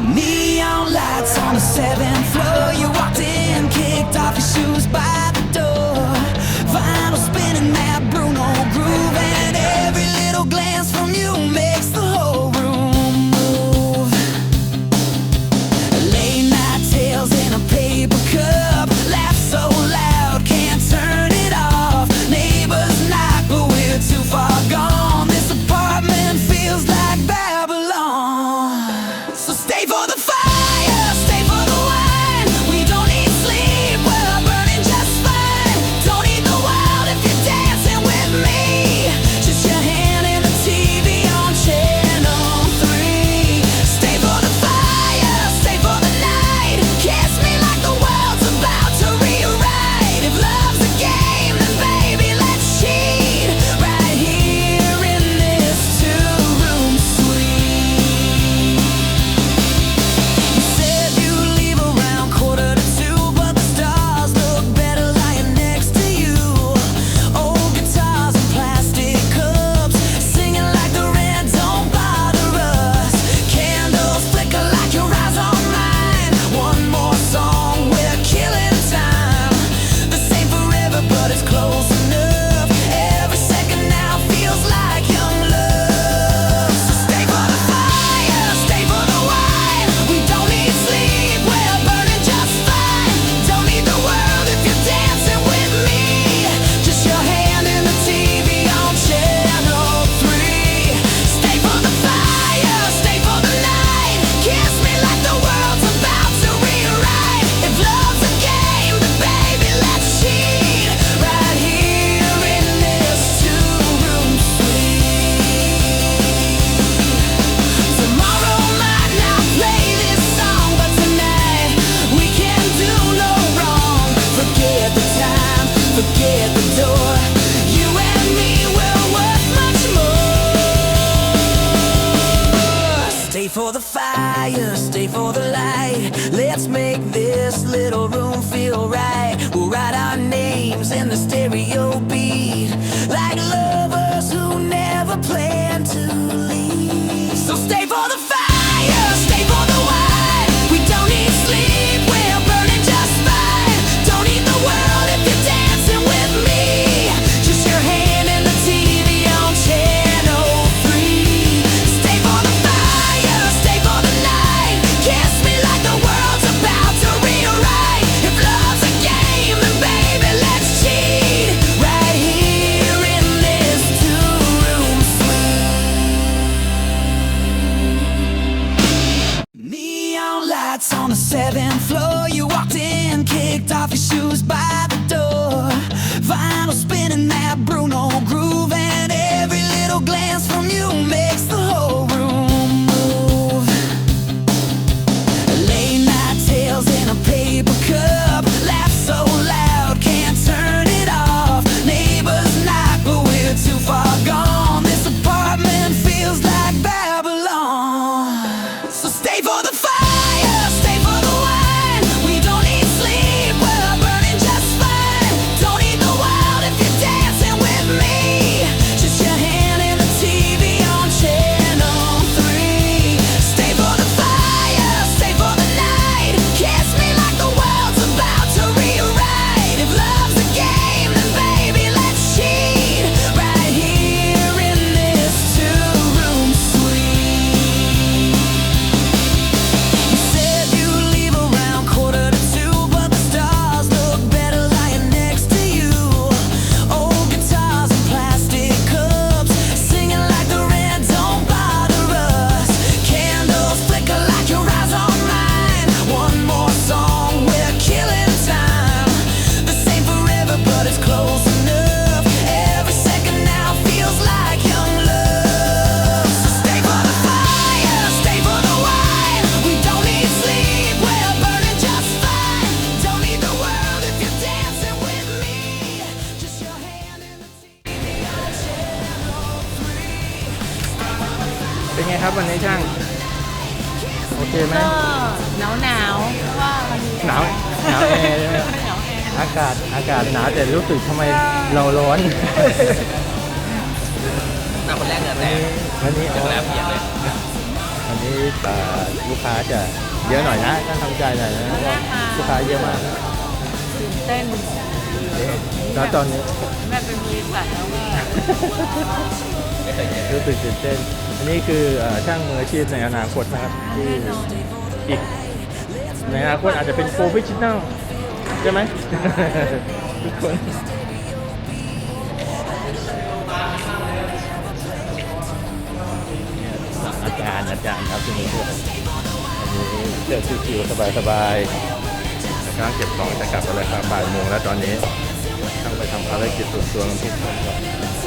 Neon lights on the 7th floor. You walked in, kicked off your shoes by the door. Vinyl spinning that Bruno groove, and every little glance from you makes the whole room move. Late night tales in a paper cup, laugh so loud can't turn it off. Neighbors knock, but we're too far gone. This apartment feels like Babylon. So stay for the fire, stay for the wine. We don't need sleep, we're burning just fine. Don't need the world if you're dancing with me. Just your hand in the TV on channel 3. Stay for the fire, stay for the night. Kiss me like the world's about to rewrite. If love's a game, then baby let's cheat. Right here in this 2-room suite. You said you'd leave around 1:45, but the stars look better lying next to you. Old guitars and plastic cups, singing like the rain don't bother us. Candles flicker like your eyes on mine. One more song, we're killing time. The same forever, but it's close enough. Every second now feels like young love. So stay for the fire, stay for the wine. We don't need sleep, we're burning just fine. Don't need the world if you're dancing with me. Just your hand in the TV on channel 3. Stay for the fire, stay for the night. Kiss me like the world's about to rewrite. If love's a game, then baby let's cheat. Right here in this 2-room suite. Tomorrow might not play this song, but tonight we can do no wrong. Forget the time, forget the door. You and me will worth much more. Stay for the fire, stay for the light. Let's make this little room feel right. We'll write our names in the stereo beat, like lovers who never plan to leave. So stay for the fire, stay for the wine. We don't need sleep, we're burning just fine. Don't need the world if you're dancing with me. Just your hand in the TV on channel 3. Stay for the fire, stay for the night. Kiss me like the world's about to rewrite. If love's a game, then baby let's cheat. Right here in this 2-room suite. Neon lights on the 7th floor. You walked in, kicked off your shoes by the door. Vinyl spinning that Bruno groove, and every little glance from you makes the whole room move. Late night tales in a paper cup, laugh so loud can't turn it off. Neighbors knock, but we're too far gone. This apartment feels like Babylon. So stay for the fire, stay for the wine. We don't need sleep, we're burning just fine. Don't need the world if you're dancing with me. Just your hand in the TV on channel 3. Stay for the fire, stay for the night. Kiss me like the world's about to rewrite. If love's a game, then baby let's cheat. Right here in this 2-room suite. You said you'd leave around 1:45, but the stars look better lying next to you. Old guitars and plastic cups, singing like the rain don't bother us. Candles flicker like your eyes on mine. One more song, we're killing time. The same forever, but it's close enough. Every second now feels like young love. So stay for the fire, stay for the wine. We don't need sleep, we're burning just fine. Don't need the world if you're dancing with me. Just your hand in the TV on channel 3. เป็นไงครับวันนี้ช่าง โอเคไหม ก็หนาวเพราะว่าวันนี้ หนาวแอร์ใช่ไหม หนาวแอร์ อากาศหนาวแต่รู้สึกทำไมเราร้อน คนแรกเหงื่อแตก วันนี้ จากแล้วเพียงเลย วัน นี้ลูกค้าจะเยอะหน่อยนะต้องทำใจหน่อยนะเพราะว่าลูกค้าเยอะมากนะ ตื่นเต้น แล้วตอนนี้ แม่เป็นบริษัทแล้วว่า รู้สึกตื่นเต้นอันนี้คือช่างมืออาชีพในอนาคตนะครับที่ แน่นอน อีกในอนาคตอาจจะเป็นโปรเฟชชั่นแนลใช่ไหม ทุกคนอาจารย์ครับที่นี่เพื่อนอันนี้เจอชิวๆสบายๆนะครับเก็บของจะกลับไปแล้วครับบ่ายโมงแล้วตอนนี้ต้องไปทำภารกิจส่วนตัวกันทุกคนครับ